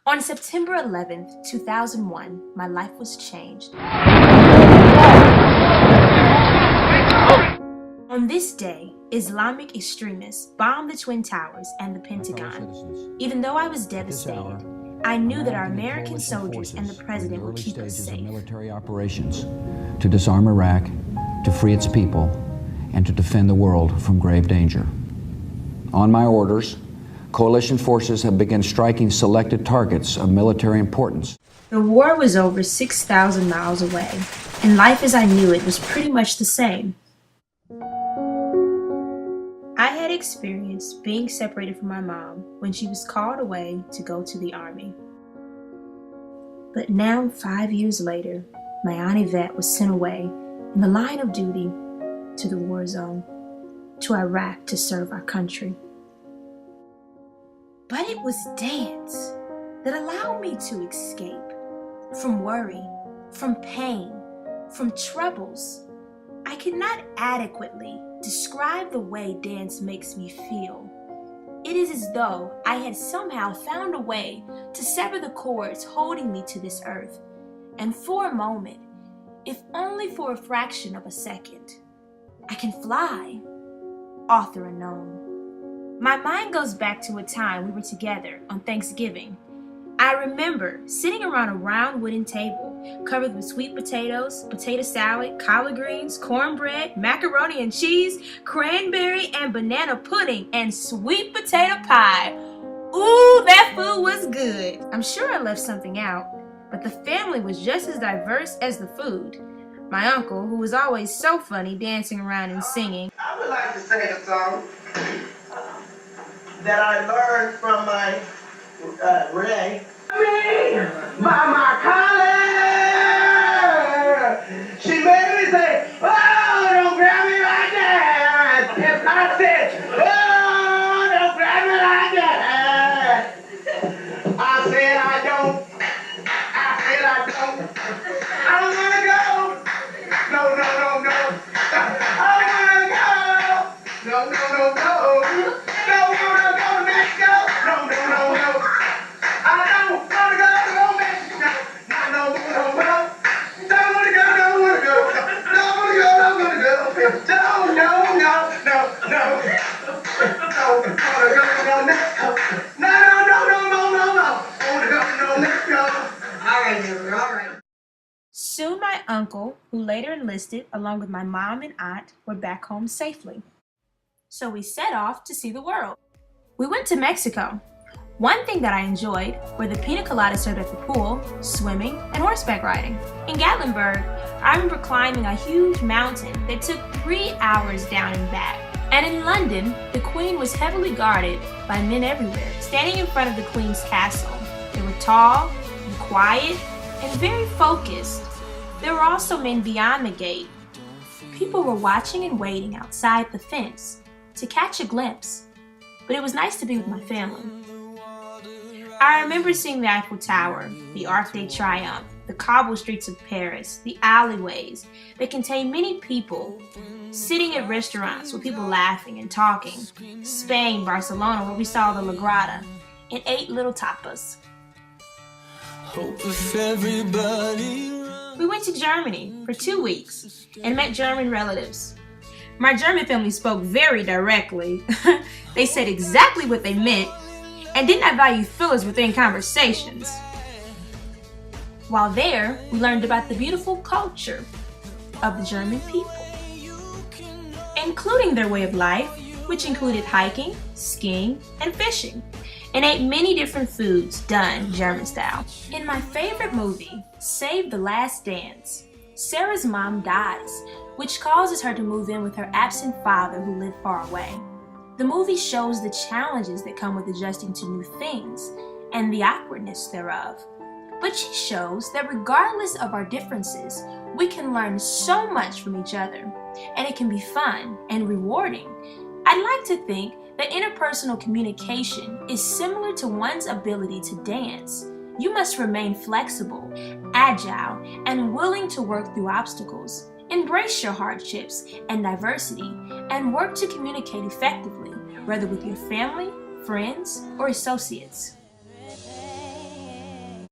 On September 11th, 2001, my life was changed. On this day, Islamic extremists bombed the Twin Towers and the Pentagon. Even though I was devastated, I knew that our American soldiers and the president would keep us safe. Military operations to disarm Iraq, to free its people, and to defend the world from grave danger. On my orders, coalition forces have begun striking selected targets of military importance. The war was over 6,000 miles away, and life as I knew it was pretty much the same. I had experienced being separated from my mom when she was called away to go to the army. But now, 5 years later, my Aunt Yvette was sent away in the line of duty to the war zone, to Iraq to serve our country. But it was dance that allowed me to escape from worry, from pain, from troubles. I could not adequately describe the way dance makes me feel. It is as though I had somehow found a way to sever the cords holding me to this earth. And for a moment, if only for a fraction of a second, I can fly. Author unknown. My mind goes back to a time we were together on Thanksgiving. I remember sitting around a round wooden table covered with sweet potatoes, potato salad, collard greens, cornbread, macaroni and cheese, cranberry and banana pudding, and sweet potato pie. Ooh, that food was good. I'm sure I left something out, but the family was just as diverse as the food. My uncle, who was always so funny, dancing around and singing. I would like to sing a song that I learned from my Ray. Mama Collar, she made me say, oh, don't grab me like that. If I said, oh, don't grab me like that. I said I don't. I don't want to go. No. I don't want to go. No. Don't want to go to Mexico. No. I don't want to go to Mexico. No. Don't want to go. Don't want to go. All right. Soon my uncle, who later enlisted along with my mom and aunt, were back home safely. So we set off to see the world. We went to Mexico. One thing that I enjoyed were the pina coladas served at the pool, swimming, and horseback riding. In Gatlinburg, I remember climbing a huge mountain that took 3 hours down and back. And in London, the Queen was heavily guarded by men everywhere, standing in front of the Queen's castle. They were tall, and quiet, and very focused. There were also men beyond the gate. People were watching and waiting outside the fence to catch a glimpse, but it was nice to be with my family. I remember seeing the Eiffel Tower, the Arc de Triomphe, the cobble streets of Paris, the alleyways that contain many people, sitting at restaurants with people laughing and talking, Spain, Barcelona, where we saw the La Grada, and ate little tapas. We went to Germany for 2 weeks and met German relatives. My German family spoke very directly. They said exactly what they meant and did not value fillers within conversations. While there, we learned about the beautiful culture of the German people, including their way of life, which included hiking, skiing, and fishing, and ate many different foods done German style. In my favorite movie, Save the Last Dance, Sarah's mom dies, which causes her to move in with her absent father who lived far away. The movie shows the challenges that come with adjusting to new things and the awkwardness thereof. But she shows that regardless of our differences, we can learn so much from each other, and it can be fun and rewarding. I'd like to think that interpersonal communication is similar to one's ability to dance. You must remain flexible, agile, and willing to work through obstacles. Embrace your hardships and diversity, and work to communicate effectively, whether with your family, friends, or associates.